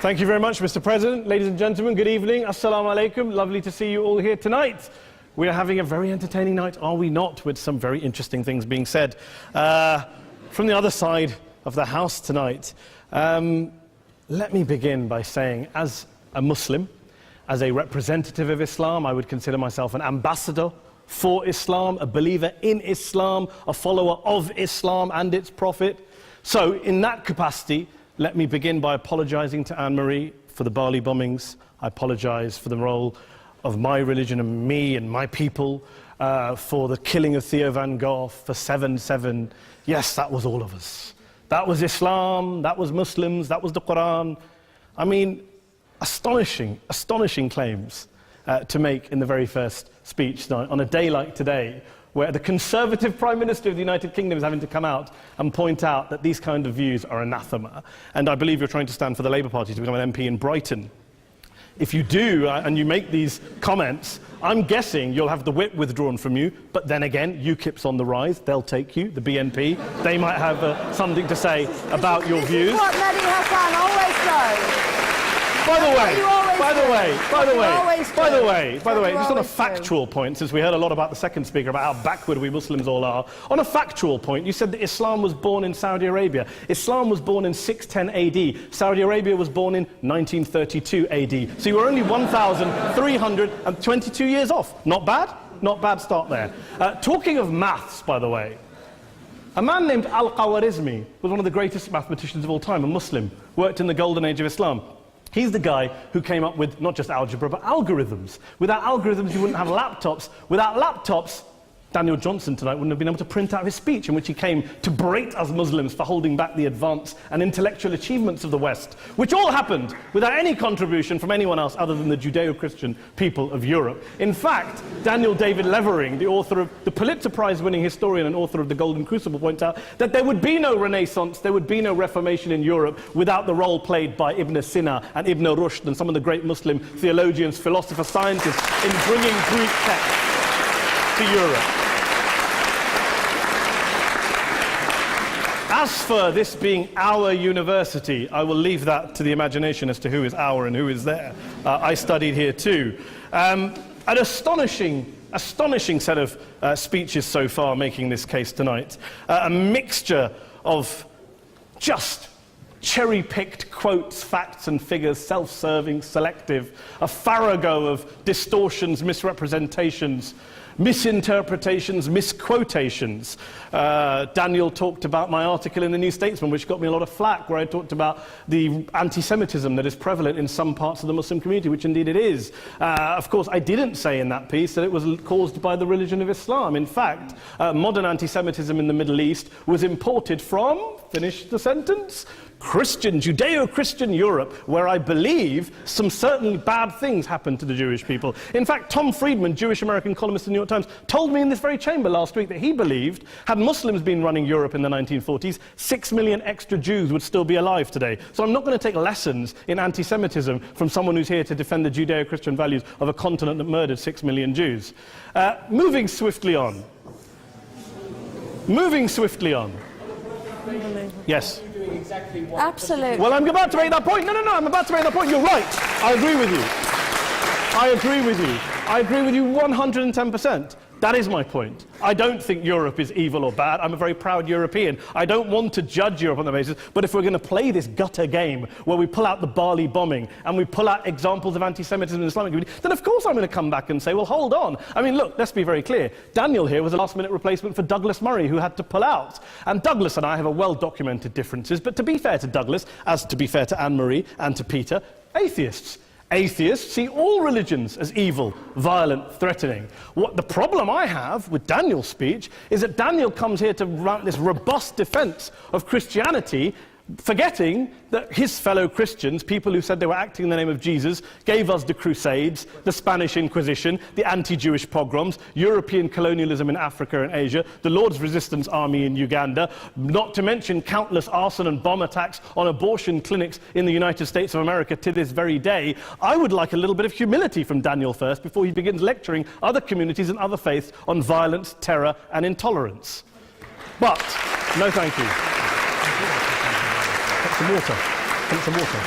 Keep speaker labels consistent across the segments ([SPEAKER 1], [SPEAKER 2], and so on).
[SPEAKER 1] Thank you very much, Mr. President. Ladies and gentlemen, good evening. Assalamu alaikum. Lovely to see you all here tonight. We are having a very entertaining night, are we not, with some very interesting things being said from the other side of the house tonight. Let me begin by saying, as a Muslim, as a representative of Islam, I would consider myself an ambassador for Islam, a believer in Islam, a follower of Islam and its Prophet. So, in that capacity, let me begin by apologizing to Anne-Marie for the Bali bombings. I apologize for the role of my religion and me and my people, for the killing of Theo van Gogh, for 7/7. Yes, that was all of us. That was Islam, that was Muslims, that was the Quran. I mean, astonishing claims to make in the very first speech tonight, on a day like today, where the Conservative Prime Minister of the United Kingdom is having to come out and point out that these kind of views are anathema. And I believe you're trying to stand for the Labour Party to become an MP in Brighton. If you do, and you make these comments, I'm guessing you'll have the whip withdrawn from you, but then again, UKIP's on the rise, they'll take you, the BNP, they might have something to say about your views.
[SPEAKER 2] This is what Mehdi Hassan always does.
[SPEAKER 1] By the way, just on a factual point, since we heard a lot about the second speaker, about how backward we Muslims all are, on a factual point, you said that Islam was born in Saudi Arabia. Islam was born in 610 AD. Saudi Arabia was born in 1932 AD. So you were only 1,322 years off. Not bad? Not bad start there. Talking of maths, by the way, a man named Al-Khawarizmi was one of the greatest mathematicians of all time, a Muslim, worked in the golden age of Islam. He's the guy who came up with not just algebra, but algorithms. Without algorithms, you wouldn't have laptops. Without laptops, Daniel Johnson tonight wouldn't have been able to print out his speech in which he came to berate us Muslims for holding back the advance and intellectual achievements of the West, which all happened without any contribution from anyone else other than the Judeo-Christian people of Europe. In fact, Daniel David Levering, the author of the Pulitzer Prize-winning historian and author of The Golden Crucible, points out that there would be no Renaissance, there would be no Reformation in Europe without the role played by Ibn Sina and Ibn Rushd and some of the great Muslim theologians, philosophers, scientists in bringing Greek texts to Europe. As for this being our university, I will leave that to the imagination as to who is our and who is there. I studied here too. An astonishing set of speeches so far making this case tonight. A mixture of just cherry-picked quotes, facts and figures, self-serving, selective, a farrago of distortions, misrepresentations, misinterpretations, misquotations. Daniel talked about my article in the New Statesman, which got me a lot of flack, where I talked about the anti-Semitism that is prevalent in some parts of the Muslim community, which indeed it is. Of course, I didn't say in that piece that it was caused by the religion of Islam. In fact, modern anti-Semitism in the Middle East was imported from, finish the sentence, Judeo-Christian Europe, where I believe some certainly bad things happened to the Jewish people. In fact, Tom Friedman, Jewish-American columnist in the New York Times, told me in this very chamber last week that he believed, had Muslims been running Europe in the 1940s, 6 million extra Jews would still be alive today. So I'm not going to take lessons in anti-Semitism from someone who's here to defend the Judeo-Christian values of a continent that murdered 6 million Jews. Moving swiftly on. Yes.
[SPEAKER 2] Absolutely.
[SPEAKER 1] Well, I'm about to make that point. No, I'm about to make that point. You're right. I agree with you. I agree with you 110%. That is my point. I don't think Europe is evil or bad. I'm a very proud European. I don't want to judge Europe on that basis, but if we're going to play this gutter game where we pull out the Bali bombing and we pull out examples of anti-Semitism in the Islamic community, then of course I'm going to come back and say, well, hold on. I mean, look, let's be very clear. Daniel here was a last-minute replacement for Douglas Murray, who had to pull out. And Douglas and I have a well-documented differences, but to be fair to Douglas, as to be fair to Anne-Marie and to Peter, atheists. Atheists see all religions as evil, violent, threatening. What the problem I have with Daniel's speech is that Daniel comes here to run this robust defense of Christianity, forgetting that his fellow Christians, people who said they were acting in the name of Jesus, gave us the Crusades, the Spanish Inquisition, the anti-Jewish pogroms, European colonialism in Africa and Asia, the Lord's Resistance Army in Uganda, not to mention countless arson and bomb attacks on abortion clinics in the United States of America to this very day. I would like a little bit of humility from Daniel first before he begins lecturing other communities and other faiths on violence, terror and intolerance. But, no thank you. water. Drink some water.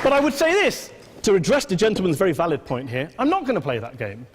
[SPEAKER 1] But I would say this, to address the gentleman's very valid point here, I'm not going to play that game.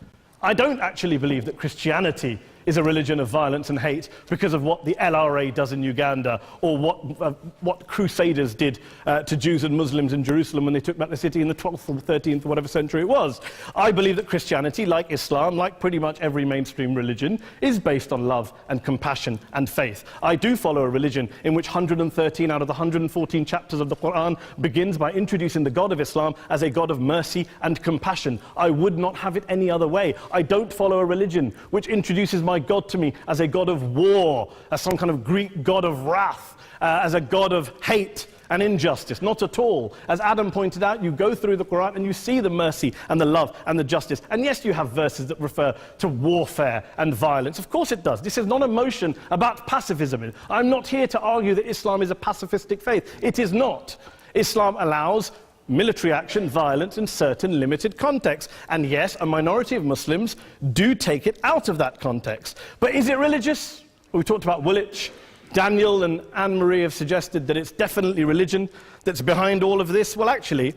[SPEAKER 1] I don't actually believe that Christianity is a religion of violence and hate because of what the LRA does in Uganda or what Crusaders did to Jews and Muslims in Jerusalem when they took back the city in the 12th or 13th or whatever century it was. I believe that Christianity, like Islam, like pretty much every mainstream religion, is based on love and compassion and faith. I do follow a religion in which 113 out of the 114 chapters of the Quran begins by introducing the God of Islam as a God of mercy and compassion. I would not have it any other way. I don't follow a religion which introduces my God to me as a God of war, as some kind of Greek God of wrath, as a God of hate and injustice. Not at all. As Adam pointed out, you go through the Quran and you see the mercy and the love and the justice. And yes, you have verses that refer to warfare and violence. Of course it does. This is not a motion about pacifism. I'm not here to argue that Islam is a pacifistic faith. It is not. Islam allows military action, violence in certain limited contexts. And yes, a minority of Muslims do take it out of that context. But is it religious? We talked about Woolwich. Daniel and Anne-Marie have suggested that it's definitely religion that's behind all of this. Well, actually,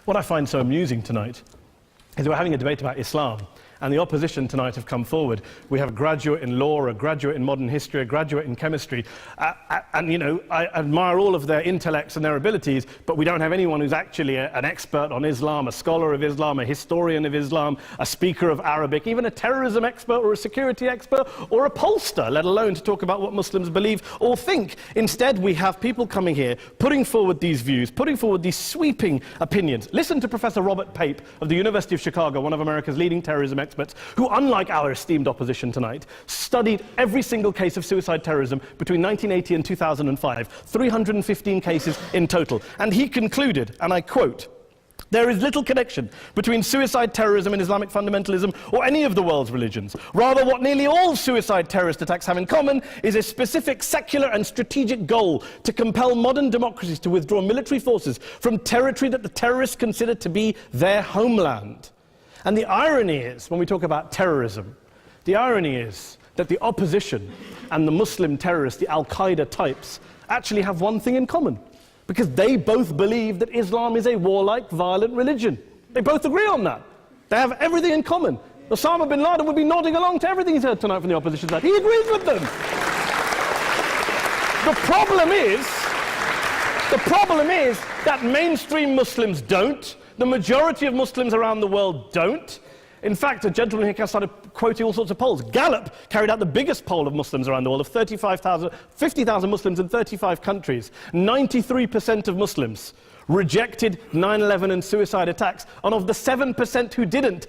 [SPEAKER 1] what I find so amusing tonight is we're having a debate about Islam. And the opposition tonight have come forward. We have a graduate in law, a graduate in modern history, a graduate in chemistry. And, you know, I admire all of their intellects and their abilities, but we don't have anyone who's actually an expert on Islam, a scholar of Islam, a historian of Islam, a speaker of Arabic, even a terrorism expert or a security expert or a pollster, let alone to talk about what Muslims believe or think. Instead, we have people coming here, putting forward these views, putting forward these sweeping opinions. Listen to Professor Robert Pape of the University of Chicago, one of America's leading terrorism experts, who, unlike our esteemed opposition tonight, studied every single case of suicide terrorism between 1980 and 2005, 315 cases in total. And he concluded, and I quote, "There is little connection between suicide terrorism and Islamic fundamentalism or any of the world's religions. Rather, what nearly all suicide terrorist attacks have in common is a specific secular and strategic goal to compel modern democracies to withdraw military forces from territory that the terrorists consider to be their homeland." And the irony is, when we talk about terrorism, the irony is that the opposition and the Muslim terrorists, the Al-Qaeda types, actually have one thing in common, because they both believe that Islam is a warlike, violent religion. They both agree on that. They have everything in common. Osama bin Laden would be nodding along to everything he's heard tonight from the opposition side. He agrees with them. The problem is that mainstream Muslims don't. The majority of Muslims around the world don't. In fact, a gentleman here started quoting all sorts of polls. Gallup carried out the biggest poll of Muslims around the world of 50,000 Muslims in 35 countries. 93% of Muslims rejected 9/11 and suicide attacks. And of the 7% who didn't,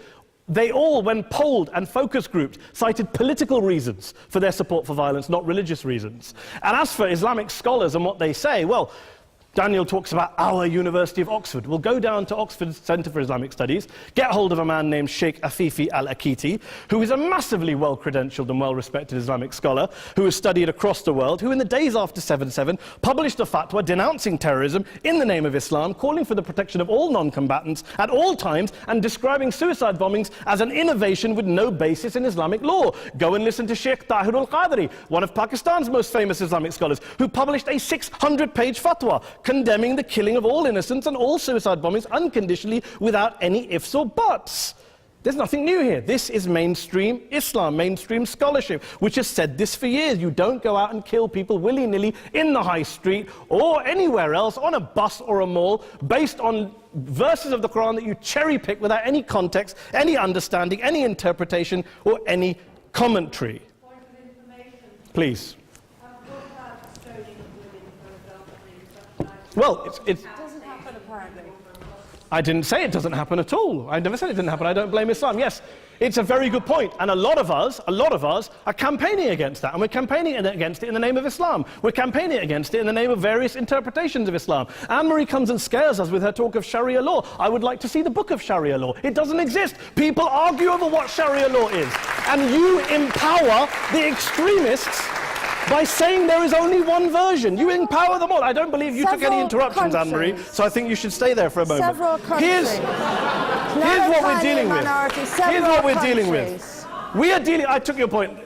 [SPEAKER 1] they all, when polled and focus grouped, cited political reasons for their support for violence, not religious reasons. And as for Islamic scholars and what they say, well, Daniel talks about our University of Oxford. We'll go down to Oxford Centre for Islamic Studies, get hold of a man named Sheikh Afifi al-Akiti, who is a massively well-credentialed and well-respected Islamic scholar, who has studied across the world, who in the days after 7/7 published a fatwa denouncing terrorism in the name of Islam, calling for the protection of all non-combatants at all times, and describing suicide bombings as an innovation with no basis in Islamic law. Go and listen to Sheikh Tahir al-Qadri, one of Pakistan's most famous Islamic scholars, who published a 600-page fatwa condemning the killing of all innocents and all suicide bombings unconditionally without any ifs or buts. There's nothing new here. This is mainstream Islam, mainstream scholarship, which has said this for years. You don't go out and kill people willy-nilly in the high street or anywhere else, on a bus or a mall, based on verses of the Quran that you cherry-pick without any context, any understanding, any interpretation, or any commentary.
[SPEAKER 3] Point of information.
[SPEAKER 1] Please.
[SPEAKER 2] Well, it doesn't happen, apparently.
[SPEAKER 1] I didn't say it doesn't happen at all. I never said it didn't happen. I don't blame Islam. Yes, it's a very good point. And a lot of us are campaigning against that. And we're campaigning against it in the name of Islam. We're campaigning against it in the name of various interpretations of Islam. Anne-Marie comes and scares us with her talk of Sharia law. I would like to see the book of Sharia law. It doesn't exist. People argue over what Sharia law is. And you empower the extremists by saying there is only one version. You empower them all. I don't believe you took any interruptions, Anne-Marie, so I think you should stay there for a moment. Here's what we're dealing with. Here's what we're dealing with. We are dealing, I took your point.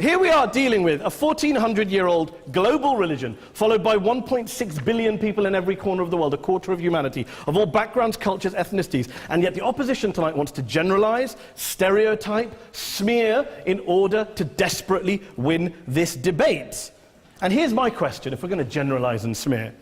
[SPEAKER 1] Here we are dealing with a 1400-year-old global religion, followed by 1.6 billion people in every corner of the world, a quarter of humanity, of all backgrounds, cultures, ethnicities. And yet the opposition tonight wants to generalize, stereotype, smear in order to desperately win this debate. And here's my question, if we're going to generalize and smear.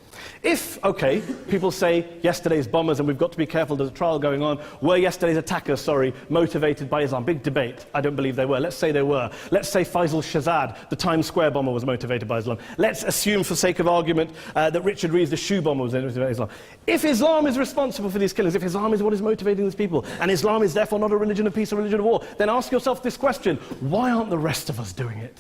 [SPEAKER 1] If, okay, people say yesterday's bombers, and we've got to be careful, there's a trial going on, were yesterday's attackers, motivated by Islam? Big debate. I don't believe they were. Let's say they were. Let's say Faisal Shahzad, the Times Square bomber, was motivated by Islam. Let's assume, for sake of argument, that Richard Reeves, the shoe bomber, was motivated by Islam. If Islam is responsible for these killings, if Islam is what is motivating these people, and Islam is therefore not a religion of peace, a religion of war, then ask yourself this question: why aren't the rest of us doing it?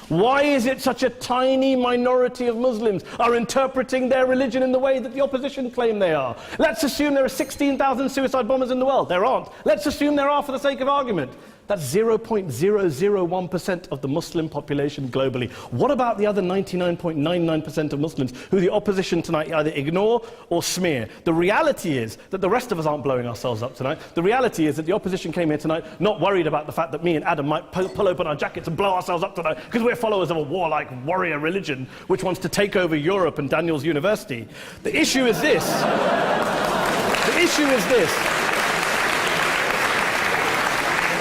[SPEAKER 1] Why is it such a tiny minority of Muslims are interpreting their religion in the way that the opposition claim they are? Let's assume there are 16,000 suicide bombers in the world. There aren't. Let's assume there are for the sake of argument. That's 0.001% of the Muslim population globally. What about the other 99.99% of Muslims who the opposition tonight either ignore or smear? The reality is that the rest of us aren't blowing ourselves up tonight. The reality is that the opposition came here tonight not worried about the fact that me and Adam might pull open our jackets and blow ourselves up tonight because we're followers of a warlike warrior religion which wants to take over Europe and Daniel's university. The issue is this. The issue is this.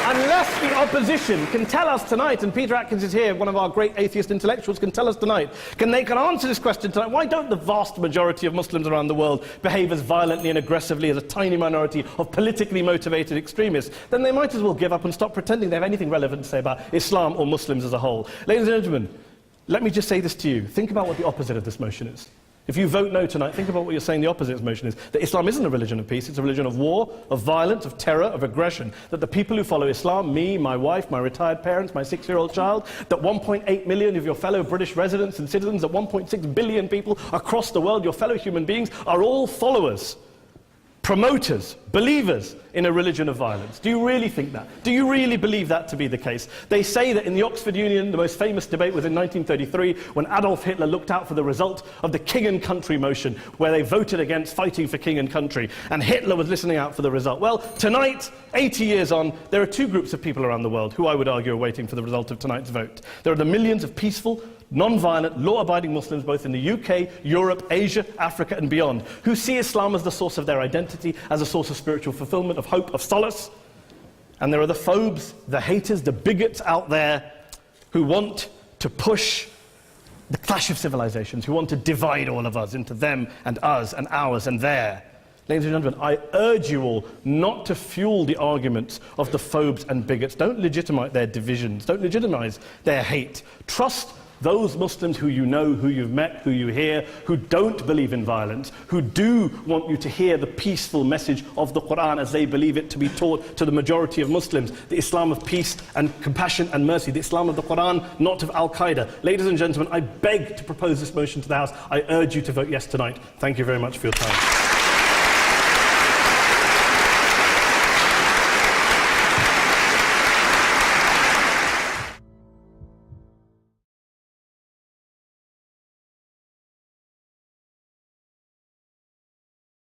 [SPEAKER 1] Unless the opposition can tell us tonight, and Peter Atkins is here, one of our great atheist intellectuals, can tell us tonight, they can answer this question tonight: why don't the vast majority of Muslims around the world behave as violently and aggressively as a tiny minority of politically motivated extremists? Then they might as well give up and stop pretending they have anything relevant to say about Islam or Muslims as a whole. Ladies and gentlemen, let me just say this to you. Think about what the opposite of this motion is. If you vote no tonight, think about what you're saying the opposite of this motion is. That Islam isn't a religion of peace, it's a religion of war, of violence, of terror, of aggression. That the people who follow Islam, me, my wife, my retired parents, my 6-year-old child, that 1.8 million of your fellow British residents and citizens, that 1.6 billion people across the world, your fellow human beings, are all followers, promoters, believers in a religion of violence. Do you really think that? Do you really believe that to be the case? They say that in the Oxford Union, the most famous debate was in 1933, when Adolf Hitler looked out for the result of the King and Country motion, where they voted against fighting for King and Country, and Hitler was listening out for the result. Well, tonight, 80 years on, there are two groups of people around the world who I would argue are waiting for the result of tonight's vote. There are the millions of peaceful, non-violent, law-abiding Muslims both in the UK, Europe, Asia, Africa and beyond, who see Islam as the source of their identity, as a source of spiritual fulfillment, of hope, of solace. And there are the phobes, the haters, the bigots out there who want to push the clash of civilizations, who want to divide all of us into them and us and ours and their. Ladies and gentlemen, I urge you all not to fuel the arguments of the phobes and bigots. Don't legitimize their divisions. Don't legitimize their hate. Trust those Muslims who you know, who you've met, who you hear, who don't believe in violence, who do want you to hear the peaceful message of the Quran as they believe it to be taught to the majority of Muslims, the Islam of peace and compassion and mercy, the Islam of the Quran, not of Al-Qaeda. Ladies and gentlemen, I beg to propose this motion to the House. I urge you to vote yes tonight. Thank you very much for your time.